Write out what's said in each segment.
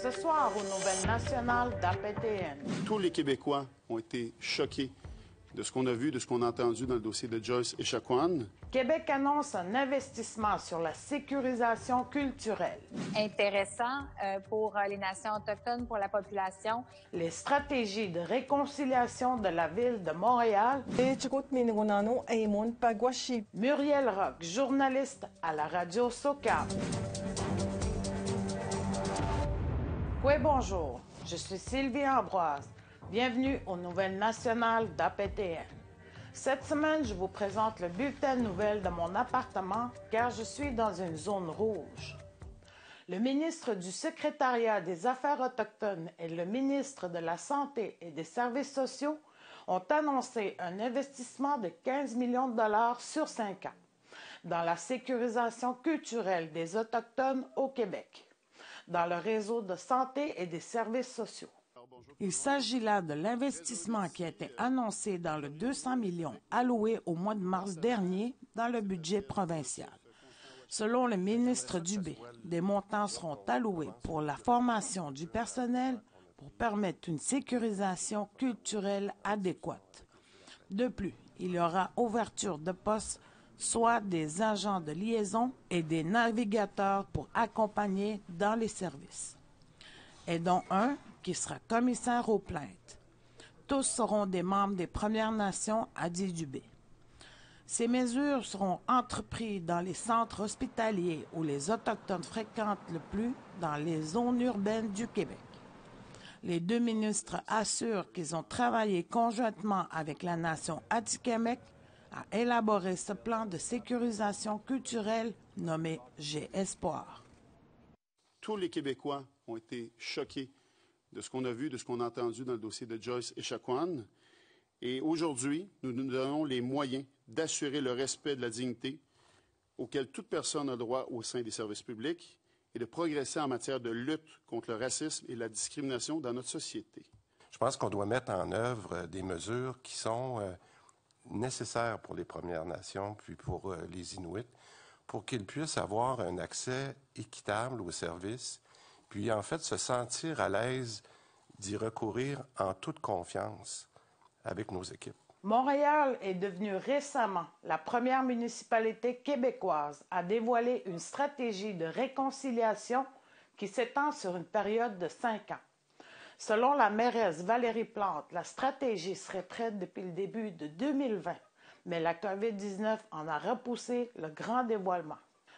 Ce soir, aux Nouvelles nationales d'APTN. Tous les Québécois ont été choqués de ce qu'on a vu, de ce qu'on a entendu dans le dossier de Joyce Echaquan. Québec annonce un investissement sur la sécurisation culturelle. Intéressant pour les nations autochtones, pour la population. Les stratégies de réconciliation de la ville de Montréal. Muriel Roch, journaliste à la radio SOCAP. Oui, bonjour. Je suis Sylvie Ambroise. Bienvenue aux Nouvelles nationales d'APTN. Cette semaine, je vous présente le bulletin de nouvelles de mon appartement car je suis dans une zone rouge. Le ministre du Secrétariat des Affaires autochtones et le ministre de la Santé et des Services sociaux ont annoncé un investissement de 15 millions de dollars sur 5 ans dans la sécurisation culturelle des Autochtones au Québec, dans le réseau de santé et des services sociaux. Il s'agit là de l'investissement qui a été annoncé dans le 200 millions alloués au mois de mars dernier dans le budget provincial. Selon le ministre Dubé, des montants seront alloués pour la formation du personnel pour permettre une sécurisation culturelle adéquate. De plus, il y aura ouverture de postes, soit des agents de liaison et des navigateurs pour accompagner dans les services, et dont un qui sera commissaire aux plaintes. Tous seront des membres des Premières Nations, a dit Dubé. Ces mesures seront entreprises dans les centres hospitaliers où les Autochtones fréquentent le plus dans les zones urbaines du Québec. Les deux ministres assurent qu'ils ont travaillé conjointement avec la nation Atikamekw à élaborer ce plan de sécurisation culturelle nommé G-Espoir. Tous les Québécois ont été choqués de ce qu'on a vu, de ce qu'on a entendu dans le dossier de Joyce Echaquan. Et aujourd'hui, nous nous donnons les moyens d'assurer le respect de la dignité auquel toute personne a droit au sein des services publics et de progresser en matière de lutte contre le racisme et la discrimination dans notre société. Je pense qu'on doit mettre en œuvre des mesures qui sont nécessaires pour les Premières Nations, puis pour les Inuits, pour qu'ils puissent avoir un accès équitable aux services, puis en fait se sentir à l'aise d'y recourir en toute confiance avec nos équipes. Montréal est devenue récemment la première municipalité québécoise à dévoiler une stratégie de réconciliation qui s'étend sur une période de 5 ans. Selon la mairesse Valérie Plante, la stratégie serait prête depuis le début de 2020, mais la COVID-19 en a repoussé le grand dévoilement.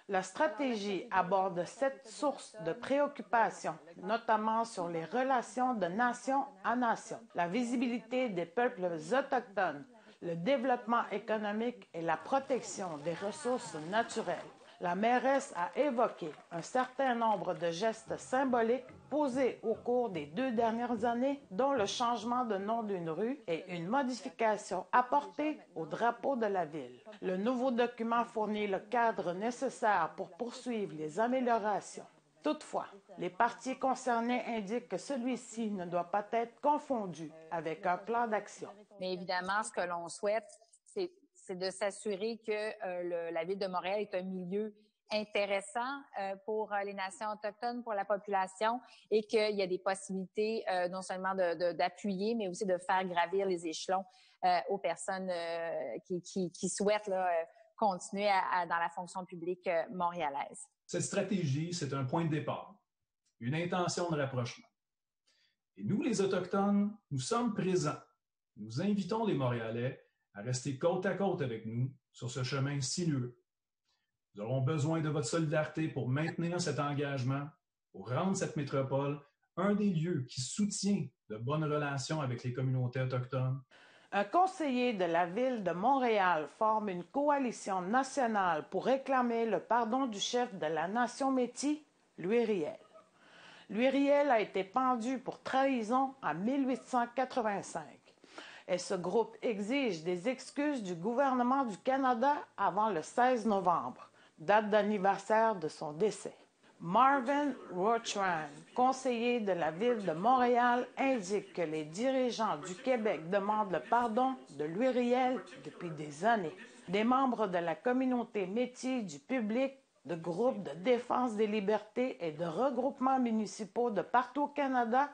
La stratégie aborde 7 sources de préoccupation, notamment sur les relations de nation à nation, la visibilité des peuples autochtones, le développement économique et la protection des ressources naturelles. La mairesse a évoqué un certain nombre de gestes symboliques posés au cours des 2 dernières années, dont le changement de nom d'une rue et une modification apportée au drapeau de la ville. Le nouveau document fournit le cadre nécessaire pour poursuivre les améliorations. Toutefois, les parties concernées indiquent que celui-ci ne doit pas être confondu avec un plan d'action. Mais évidemment, ce que l'on souhaite, c'est de s'assurer que la Ville de Montréal est un milieu intéressant pour les nations autochtones, pour la population, et qu'il y a des possibilités non seulement d'appuyer, mais aussi de faire gravir les échelons aux personnes qui souhaitent continuer dans la fonction publique montréalaise. Cette stratégie, c'est un point de départ, une intention de rapprochement. Et nous, les Autochtones, nous sommes présents. Nous invitons les Montréalais à rester côte à côte avec nous sur ce chemin sinueux. Nous aurons besoin de votre solidarité pour maintenir cet engagement, pour rendre cette métropole un des lieux qui soutient de bonnes relations avec les communautés autochtones. Un conseiller de la Ville de Montréal forme une coalition nationale pour réclamer le pardon du chef de la nation Métis, Louis Riel. Louis Riel a été pendu pour trahison en 1885. Et ce groupe exige des excuses du gouvernement du Canada avant le 16 novembre, date d'anniversaire de son décès. Marvin Rochran, conseiller de la Ville de Montréal, indique que les dirigeants du Québec demandent le pardon de Louis Riel depuis des années. Des membres de la communauté métis du public de groupes de défense des libertés et de regroupements municipaux de partout au Canada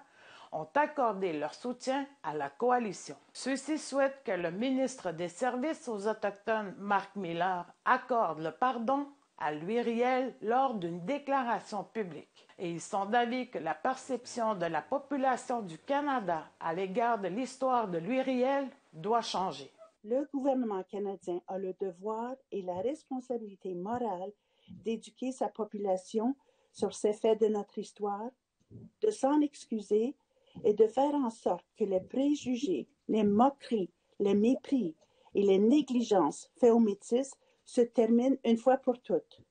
ont accordé leur soutien à la coalition. Ceux-ci souhaitent que le ministre des Services aux Autochtones, Marc Miller, accorde le pardon à Louis Riel lors d'une déclaration publique. Et ils sont d'avis que la perception de la population du Canada à l'égard de l'histoire de Louis Riel doit changer. Le gouvernement canadien a le devoir et la responsabilité morale d'éduquer sa population sur ces faits de notre histoire, de s'en excuser et de faire en sorte que les préjugés, les moqueries, les mépris et les négligences faits aux Métis se terminent une fois pour toutes.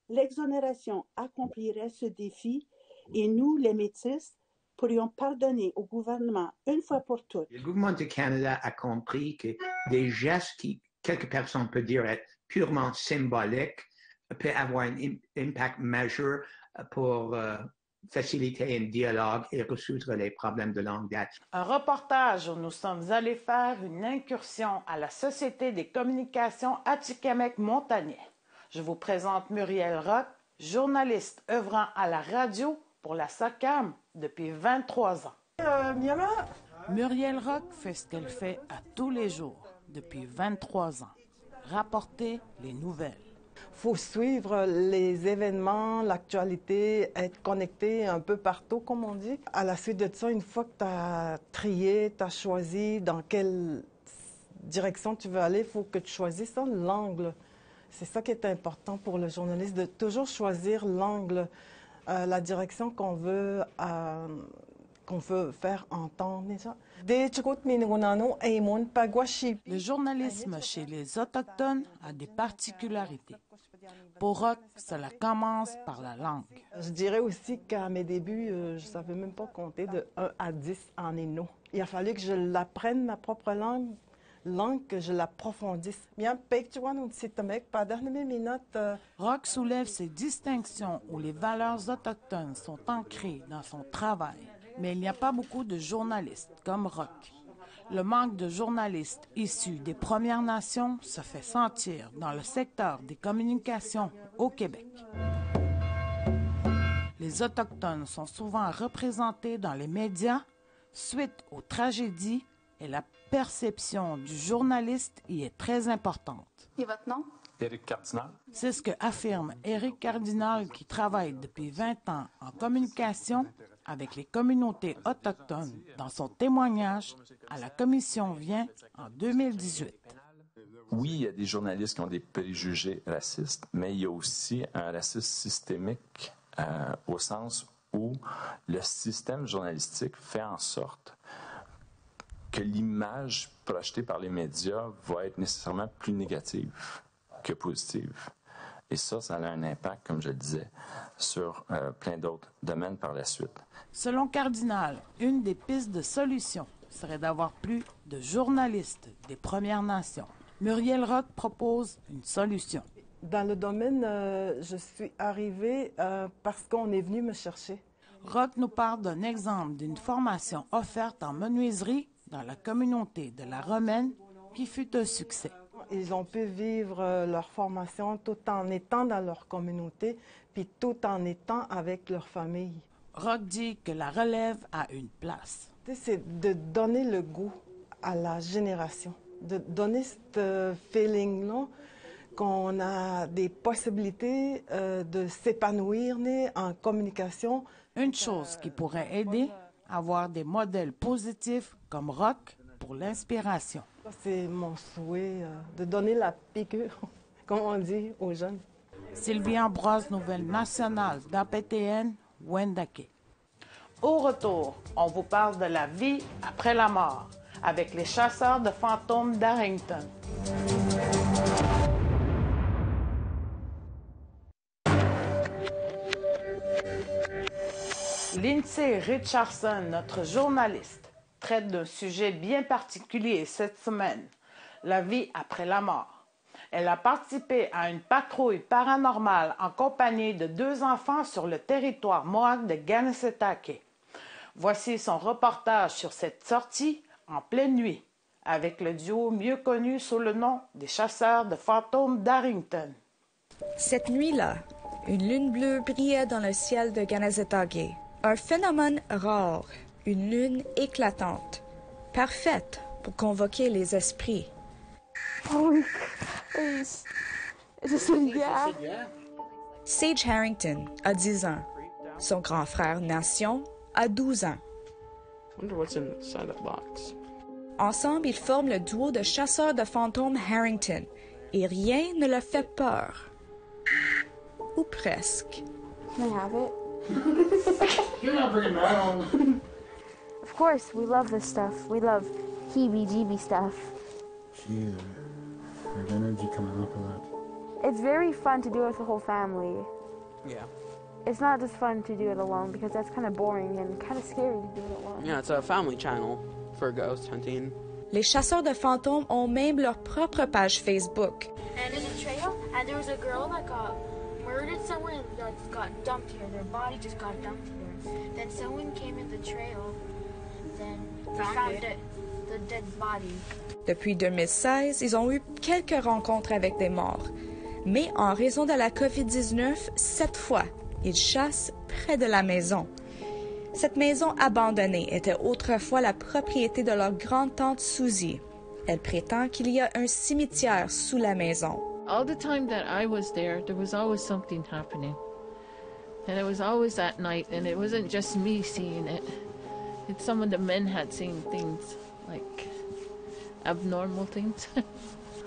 L'exonération accomplirait ce défi et nous, les Métis, pourrions pardonner au gouvernement une fois pour toutes. Le gouvernement du Canada a compris que des gestes qui, quelques personnes peuvent dire être purement symboliques, peuvent avoir un impact majeur pour faciliter un dialogue et résoudre les problèmes de longue date. Un reportage où nous sommes allés faire une incursion à la Société des communications Atikamekw-Montagnais. Je vous présente Muriel Roch, journaliste œuvrant à la radio pour la SOCAM depuis 23 ans. Muriel Roch fait ce qu'elle fait à tous les jours depuis 23 ans. Rapporter les nouvelles. Il faut suivre les événements, l'actualité, être connecté un peu partout, comme on dit. À la suite de ça, une fois que tu as trié, tu as choisi dans quelle direction tu veux aller, il faut que tu choisisses l'angle. C'est ça qui est important pour le journaliste, de toujours choisir l'angle, la direction qu'on veut faire entendre. Le journalisme chez les Autochtones a des particularités. Pour Roch, cela commence par la langue. Je dirais aussi qu'à mes débuts, je ne savais même pas compter de 1 à 10 en Innu. Il a fallu que je l'apprenne, ma propre langue, que je l'approfondisse. Roch soulève ces distinctions où les valeurs autochtones sont ancrées dans son travail. Mais il n'y a pas beaucoup de journalistes comme Roch. Le manque de journalistes issus des Premières Nations se fait sentir dans le secteur des communications au Québec. Les Autochtones sont souvent représentés dans les médias suite aux tragédies et la perception du journaliste y est très importante. Et votre nom? Éric Cardinal. C'est ce que affirme Éric Cardinal qui travaille depuis 20 ans en communication avec les communautés autochtones dans son témoignage à la Commission Vient en 2018. Oui, il y a des journalistes qui ont des préjugés racistes, mais il y a aussi un racisme systémique au sens où le système journalistique fait en sorte que l'image projetée par les médias va être nécessairement plus négative que positive. Et ça a un impact, comme je le disais, sur plein d'autres domaines par la suite. Selon Cardinal, une des pistes de solution serait d'avoir plus de journalistes des Premières Nations. Muriel Roch propose une solution. Dans le domaine, je suis arrivée parce qu'on est venu me chercher. Roch nous parle d'un exemple d'une formation offerte en menuiserie dans la communauté de la Romaine qui fut un succès. Ils ont pu vivre leur formation tout en étant dans leur communauté, puis tout en étant avec leur famille. Roch dit que la relève a une place. C'est de donner le goût à la génération, de donner ce feeling-là qu'on a des possibilités de s'épanouir en communication. Une chose qui pourrait aider, avoir des modèles positifs comme Roch pour l'inspiration. C'est mon souhait de donner la piqûre, comme on dit, aux jeunes. Sylvie Ambroise, nouvelle nationale d'APTN, Wendake. Au retour, on vous parle de la vie après la mort avec les chasseurs de fantômes d'Arrington. Lindsay Richardson, notre journaliste, traite d'un sujet bien particulier cette semaine, la vie après la mort. Elle a participé à une patrouille paranormale en compagnie de 2 enfants sur le territoire Mohawk de Kanesatake. Voici son reportage sur cette sortie en pleine nuit, avec le duo mieux connu sous le nom des chasseurs de fantômes d'Arrington. Cette nuit-là, une lune bleue brillait dans le ciel de Kanesatake. Un phénomène rare, une lune éclatante, parfaite pour convoquer les esprits. Sage Harrington a 10 ans. Son grand frère Nation a 12 ans. Ensemble, ils forment le duo de chasseurs de fantômes Harrington et rien ne leur fait peur. Ou presque. Can I have it? You're not bringing that home. Of course, we love this stuff. We love heebie-jeebie stuff. Jeez, there's energy coming up a lot. It's very fun to do it with the whole family. Yeah. It's not just fun to do it alone because that's kind of boring and kind of scary to do it alone. Yeah, it's a family channel for ghost hunting. Les chasseurs de fantômes ont même leur propre page Facebook. And there's a trail, and there was a girl that got murdered somewhere and got dumped here. Their body just got dumped here. Then someone came in the trail, then found the dead body. Depuis 2016, ils ont eu quelques rencontres avec des morts. Mais en raison de la COVID-19, cette fois, ils chassent près de la maison. Cette maison abandonnée était autrefois la propriété de leur grande-tante Susie. Elle prétend qu'il y a un cimetière sous la maison. All the time that I was there was always something happening. And it was always at night, and it wasn't just me seeing it. It's some of the men had seen things, like abnormal things.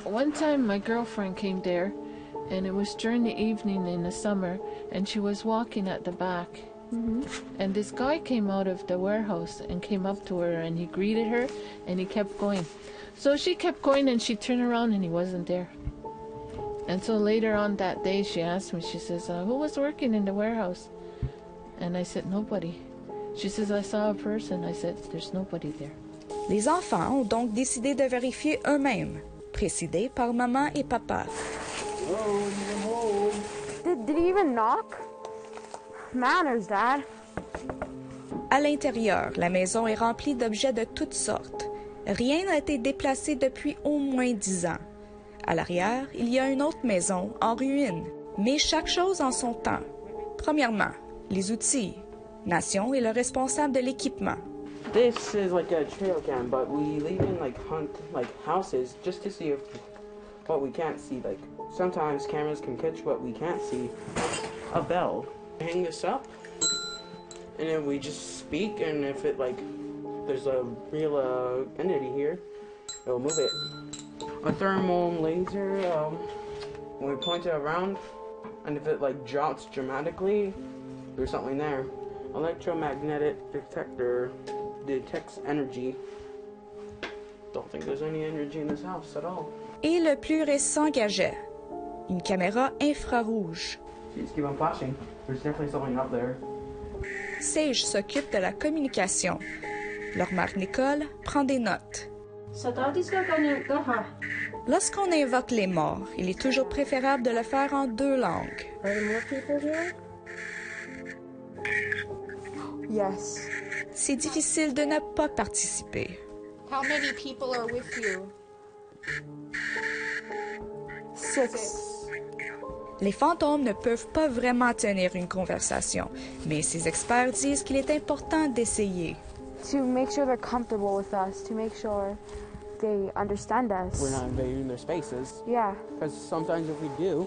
One time my girlfriend came there, and it was during the evening in the summer, and she was walking at the back. And this guy came out of the warehouse and came up to her, and he greeted her, and he kept going. So she kept going, and she turned around, and he wasn't there. And so later on that day, she asked me, she says, who was working in the warehouse? And I said, nobody. She says, I saw a person. I said, there's nobody there. Les enfants ont donc décidé de vérifier eux-mêmes, précédés par maman et papa. Did he even knock? Manners, Dad. À l'intérieur, la maison est remplie d'objets de toutes sortes. Rien n'a été déplacé depuis au moins 10 ans. À l'arrière, il y a une autre maison en ruine. Mais chaque chose en son temps. Premièrement, les outils. Nation est le responsable de l'équipement. This is like a trail cam, but we even like hunt like houses just to see if what we can't see. Like sometimes cameras can catch what we can't see. A bell. Hang this up, and then we just speak, and if it like there's a real entity here, it'll move it. A thermal laser, when we point it around, and if it like drops dramatically, there's something there. Electromagnetic detector detects energy. Don't think there's any energy in this house at all. Et le plus récent gadget, une caméra infrarouge. Just keep on flashing. There's definitely something up there. Sage s'occupe de la communication. Leur mère Nicole prend des notes. Lorsqu'on invoque les morts, il est toujours préférable de le faire en 2 langues. Are there more people here? Yes. C'est difficile de ne pas participer. How many people are with you? 6. Les fantômes ne peuvent pas vraiment tenir une conversation, mais ces experts disent qu'il est important d'essayer. To make sure they're comfortable with us, to make sure they understand us. We're not invading their spaces. Yeah. Because sometimes if we do,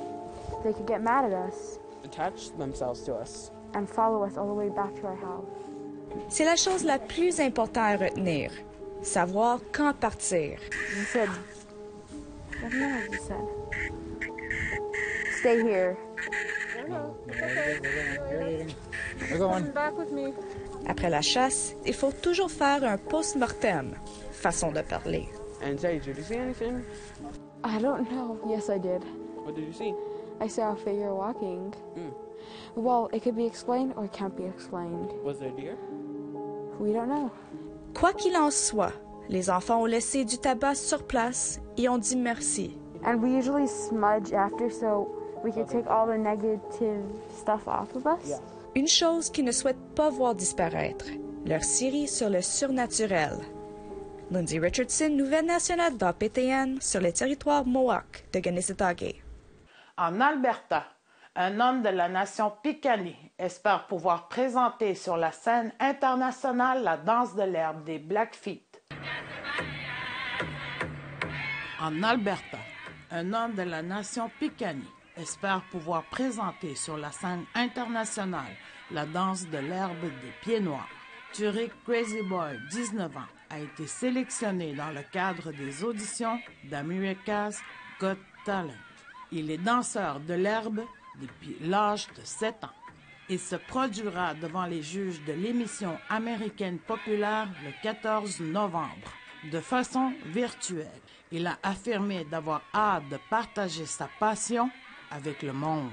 they could get mad at us. Attach themselves to us. And follow us all the way back to our house. C'est la chose la plus importante à retenir. Savoir quand partir. You said... What do you know you said? Stay here. We're going. Back with me. Après la chasse, il faut toujours faire un post-mortem, façon de parler. And Sage, did you see anything? I don't know. Yes, I did. What did you see? I saw a figure walking. Well, it could be explained or it can't be explained. Was there a deer? We don't know. Quoi qu'il en soit, les enfants ont laissé du tabac sur place et ont dit merci. And we usually smudge after so we can take all the negative stuff off of us. Yeah. Une chose qu'ils ne souhaitent pas voir disparaître, leur série sur le surnaturel. Lindsay Richardson, nouvelle nationale d'APTN sur le territoire Mohawk de Kanesatake. En Alberta, un homme de la nation Piikani espère pouvoir présenter sur la scène internationale la danse de l'herbe des Blackfeet. En Alberta, un homme de la nation Piikani espère pouvoir présenter sur la scène internationale la danse de l'herbe des pieds noirs. Turek Crazy Boy, 19 ans, a été sélectionné dans le cadre des auditions d'America's Got Talent. Il est danseur de l'herbe depuis l'âge de 7 ans. Il se produira devant les juges de l'émission américaine populaire le 14 novembre, de façon virtuelle. Il a affirmé d'avoir hâte de partager sa passion avec le monde.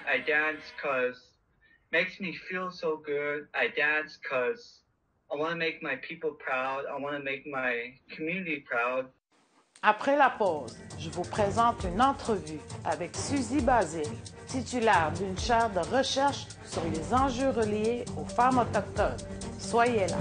I dance because it makes me feel so good. I dance because I want to make my people proud. I want to make my community proud. Après la pause, je vous présente une entrevue avec Suzy Basile, titulaire d'une chaire de recherche sur les enjeux reliés aux femmes autochtones. Soyez là.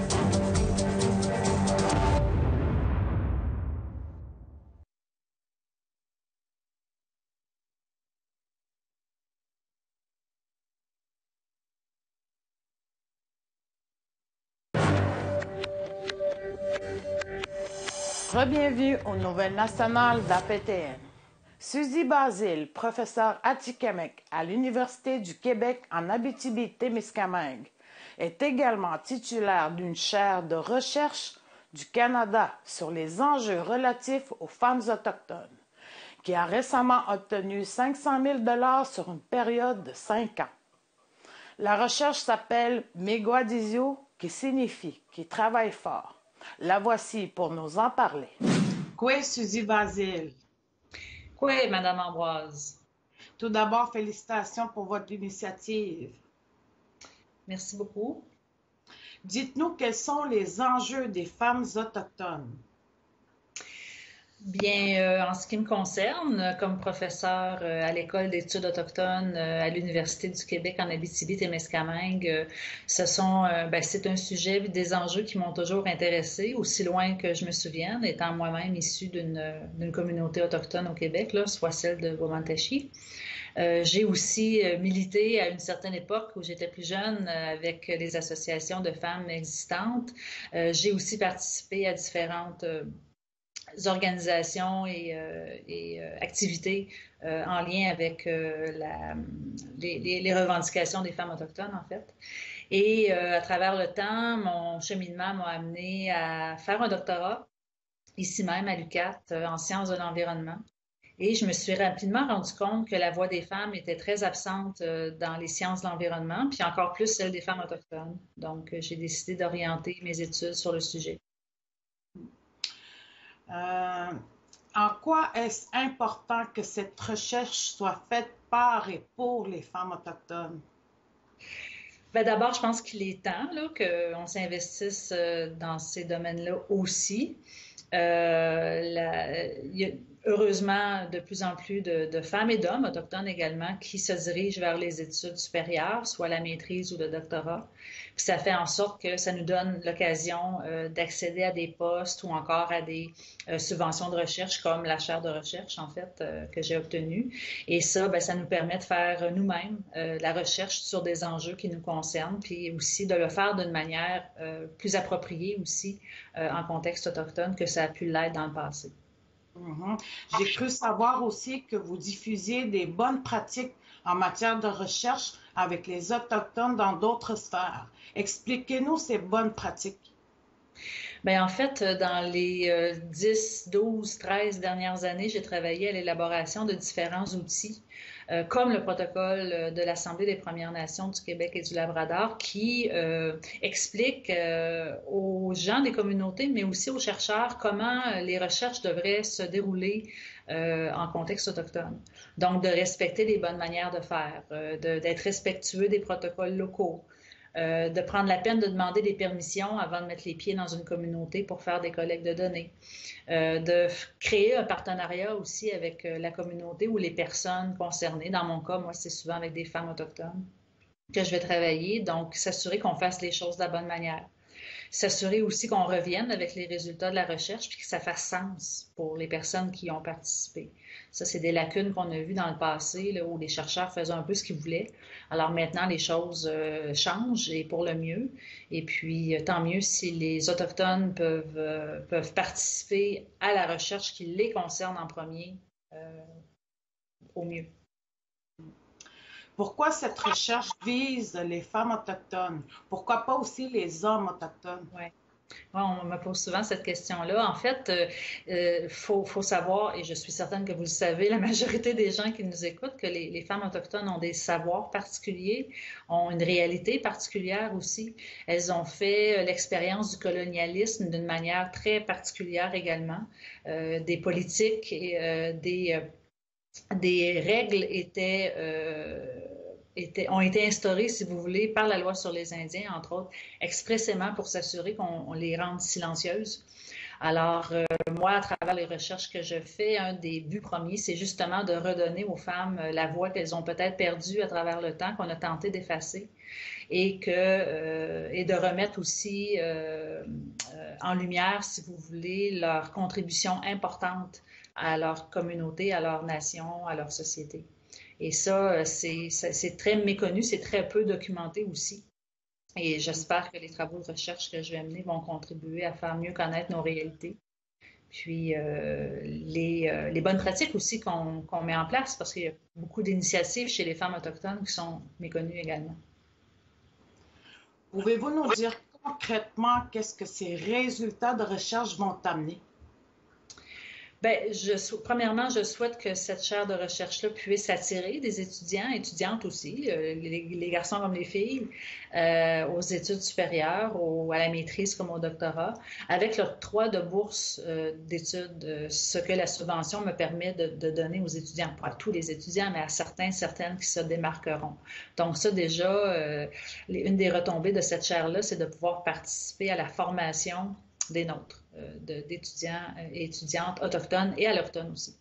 Bienvenue aux Nouvelles nationales d'APTN. Suzy Basile, professeure atikamekw à l'Université du Québec en Abitibi-Témiscamingue, est également titulaire d'une chaire de recherche du Canada sur les enjeux relatifs aux femmes autochtones, qui a récemment obtenu 500 000 $ sur une période de 5 ans. La recherche s'appelle Miigwech, qui signifie « qui travaille fort ». La voici pour nous en parler. Quoi, Suzy Basile? Quoi, Madame Ambroise? Tout d'abord, félicitations pour votre initiative. Merci beaucoup. Dites-nous quels sont les enjeux des femmes autochtones. Bien, en ce qui me concerne, comme professeur à l'École d'études autochtones à l'Université du Québec en Abitibi-Témiscamingue, c'est un sujet, des enjeux qui m'ont toujours intéressée, aussi loin que je me souvienne, étant moi-même issue d'une communauté autochtone au Québec, là, soit celle de Wamantashi. J'ai aussi milité à une certaine époque où j'étais plus jeune avec les associations de femmes existantes. J'ai aussi participé à différentes organisations et activités en lien avec les revendications des femmes autochtones, en fait. Et à travers le temps, mon cheminement m'a amené à faire un doctorat, ici même à l'UQAT, en sciences de l'environnement. Et je me suis rapidement rendu compte que la voix des femmes était très absente dans les sciences de l'environnement, puis encore plus celle des femmes autochtones. Donc, j'ai décidé d'orienter mes études sur le sujet. En quoi est-ce important que cette recherche soit faite par et pour les femmes autochtones? Bien, d'abord, je pense qu'il est temps qu'on s'investisse dans ces domaines-là aussi. Il y a heureusement de plus en plus de femmes et d'hommes autochtones également qui se dirigent vers les études supérieures, soit la maîtrise ou le doctorat. Puis ça fait en sorte que ça nous donne l'occasion d'accéder à des postes ou encore à des subventions de recherche comme la chaire de recherche, en fait, que j'ai obtenue. Et ça, bien, ça nous permet de faire nous-mêmes la recherche sur des enjeux qui nous concernent, puis aussi de le faire d'une manière plus appropriée aussi en contexte autochtone que ça a pu l'être dans le passé. J'ai cru savoir aussi que vous diffusiez des bonnes pratiques en matière de recherche avec les Autochtones dans d'autres sphères. Expliquez-nous ces bonnes pratiques. Bien, en fait, dans les 10, 12, 13 dernières années, j'ai travaillé à l'élaboration de différents outils, comme le protocole de l'Assemblée des Premières Nations du Québec et du Labrador, qui explique aux gens des communautés, mais aussi aux chercheurs, comment les recherches devraient se dérouler en contexte autochtone. Donc, de respecter les bonnes manières de faire, d'être respectueux des protocoles locaux, de prendre la peine de demander des permissions avant de mettre les pieds dans une communauté pour faire des collectes de données, de créer un partenariat aussi avec la communauté ou les personnes concernées. Dans mon cas, moi, c'est souvent avec des femmes autochtones que je vais travailler, donc s'assurer qu'on fasse les choses de la bonne manière. s'assurer aussi qu'on revienne avec les résultats de la recherche puis que ça fasse sens pour les personnes qui ont participé. Ça, c'est des lacunes qu'on a vues dans le passé, là, où les chercheurs faisaient un peu ce qu'ils voulaient. Alors maintenant, les choses changent et pour le mieux. Et puis, tant mieux si les Autochtones peuvent participer à la recherche qui les concerne en premier, au mieux. Pourquoi cette recherche vise les femmes autochtones? Pourquoi pas aussi les hommes autochtones? Ouais. On me pose souvent cette question-là. En fait, faut savoir, et je suis certaine que vous le savez, la majorité des gens qui nous écoutent, que les femmes autochtones ont des savoirs particuliers, ont une réalité particulière aussi. Elles ont fait l'expérience du colonialisme d'une manière très particulière également. Des politiques et des règles ont été instaurées, si vous voulez, par la loi sur les Indiens, entre autres, expressément pour s'assurer qu'on les rende silencieuses. Alors, moi, à travers les recherches que je fais, un des buts premiers, c'est justement de redonner aux femmes la voix qu'elles ont peut-être perdue à travers le temps, qu'on a tenté d'effacer, et de remettre aussi en lumière, si vous voulez, leur contribution importante à leur communauté, à leur nation, à leur société. Et ça, c'est très méconnu, c'est très peu documenté aussi. Et j'espère que les travaux de recherche que je vais mener vont contribuer à faire mieux connaître nos réalités. Puis les bonnes pratiques aussi qu'on met en place, parce qu'il y a beaucoup d'initiatives chez les femmes autochtones qui sont méconnues également. Pouvez-vous nous dire concrètement qu'est-ce que ces résultats de recherche vont amener? Bien, premièrement, je souhaite que cette chaire de recherche-là puisse attirer des étudiants, étudiantes aussi, les garçons comme les filles, aux études supérieures, à la maîtrise comme au doctorat, avec l'octroi de bourses d'études, ce que la subvention me permet de donner aux étudiants, pas à tous les étudiants, mais à certaines qui se démarqueront. Donc ça, déjà, une des retombées de cette chaire-là, c'est de pouvoir participer à la formation des nôtres, d'étudiants et étudiantes autochtones et allochtones aussi.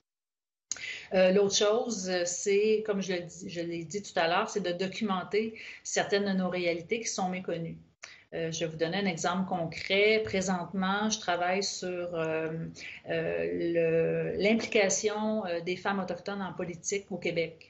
L'autre chose, c'est, comme je l'ai dit tout à l'heure, c'est de documenter certaines de nos réalités qui sont méconnues. Je vais vous donner un exemple concret. Présentement, je travaille sur l'implication des femmes autochtones en politique au Québec.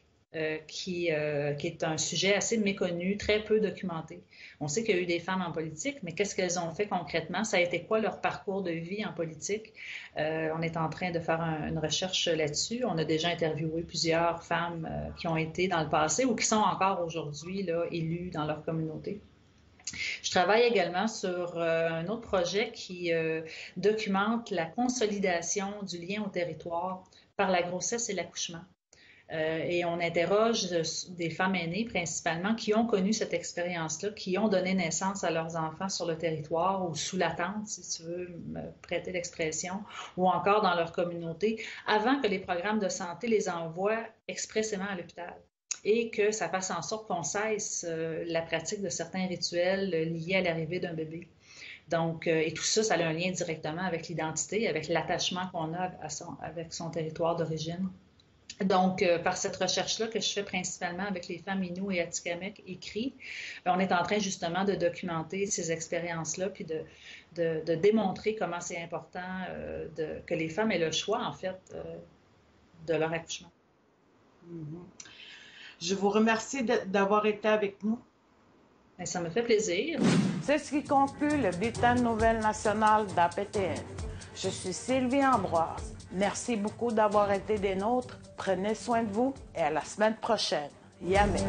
Qui est un sujet assez méconnu, très peu documenté. On sait qu'il y a eu des femmes en politique, mais qu'est-ce qu'elles ont fait concrètement? Ça a été quoi leur parcours de vie en politique? On est en train de faire une recherche là-dessus. On a déjà interviewé plusieurs femmes qui ont été dans le passé ou qui sont encore aujourd'hui élues dans leur communauté. Je travaille également sur un autre projet qui documente la consolidation du lien au territoire par la grossesse et l'accouchement. Et on interroge des femmes aînées principalement qui ont connu cette expérience-là, qui ont donné naissance à leurs enfants sur le territoire ou sous la tente, si tu veux me prêter l'expression, ou encore dans leur communauté, avant que les programmes de santé les envoient expressément à l'hôpital. Et que ça fasse en sorte qu'on cesse la pratique de certains rituels liés à l'arrivée d'un bébé. Donc, et tout ça, ça a un lien directement avec l'identité, avec l'attachement qu'on a avec son territoire d'origine. Donc, par cette recherche-là que je fais principalement avec les femmes Innu et Atikamekw écrits, on est en train justement de documenter ces expériences-là puis de démontrer comment c'est important que les femmes aient le choix, en fait, de leur accouchement. Mm-hmm. Je vous remercie d'avoir été avec nous. Et ça me fait plaisir. C'est ce qui conclut le bulletin de nouvelles nationales d'APTN. Je suis Sylvie Ambroise. Merci beaucoup d'avoir été des nôtres. Prenez soin de vous et à la semaine prochaine. Yamé.